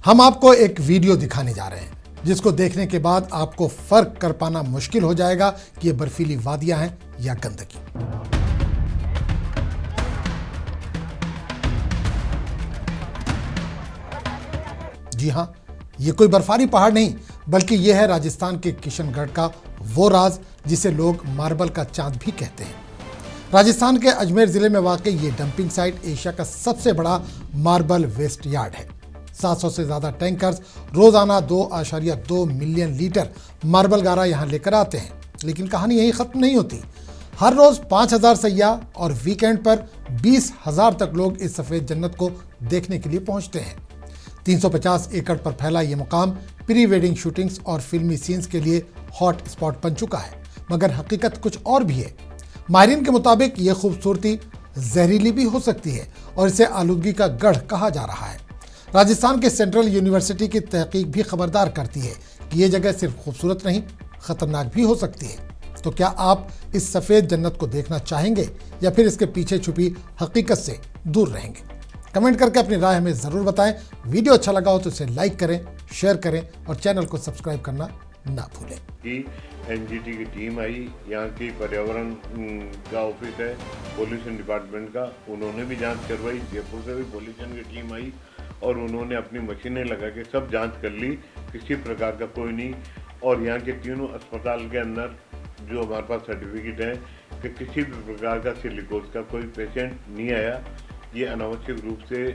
हम आपको एक वीडियो दिखाने जा रहे हैं जिसको देखने के बाद आपको फर्क कर पाना मुश्किल हो जाएगा कि ये बर्फीली वादियां हैं या गंदगी। जी हां, ये कोई बर्फानी पहाड़ नहीं बल्कि यह है राजस्थान के किशनगढ़ का वो राज जिसे लोग मार्बल का चांद भी कहते हैं। राजस्थान के अजमेर जिले में वाकई ये डंपिंग साइट एशिया का सबसे बड़ा मार्बल वेस्ट यार्ड है। 700 से ज्यादा टैंकर्स रोजाना 2.2 मिलियन लीटर मार्बल गारा यहां लेकर आते हैं। लेकिन कहानी यही खत्म नहीं होती। हर रोज 5,000 सैयाह और वीकेंड पर 20,000 तक लोग इस सफेद जन्नत को देखने के लिए पहुंचते हैं। 350 एकड़ पर फैला ये मुकाम प्री वेडिंग शूटिंग्स और फिल्मी सीन्स के लिए हॉट स्पॉट बन चुका है, मगर हकीकत कुछ और भी है। माहिरीन के मुताबिक ये खूबसूरती जहरीली भी हो सकती है और इसे आलूदगी का गढ़ कहा जा रहा है। राजस्थान के सेंट्रल यूनिवर्सिटी की तहकीक भी खबरदार करती है कि ये जगह सिर्फ खूबसूरत नहीं, खतरनाक भी हो सकती है। तो क्या आप इस सफेद जन्नत को देखना चाहेंगे या फिर इसके पीछे छुपी हकीकत से दूर रहेंगे? कमेंट करके अपनी राय हमें जरूर बताएं। वीडियो अच्छा लगा हो तो इसे लाइक करें, शेयर करें और चैनल को सब्सक्राइब करना ना भूलें। एनजीटी की टीम आई, यहाँ की पर्यावरण का ऑफिस है, पोल्यूशन डिपार्टमेंट का, उन्होंने भी जांच करवाई। जयपुर से भी पोल्यूशन की टीम आई और उन्होंने अपनी मशीनें लगा के सब जांच कर ली, किसी प्रकार का कोई नहीं। और यहाँ के तीनों अस्पताल के अंदर जो हमारे पास सर्टिफिकेट है कि किसी भी प्रकार का सिलिकोस का कोई पेशेंट नहीं आया। ये अनावश्यक रूप से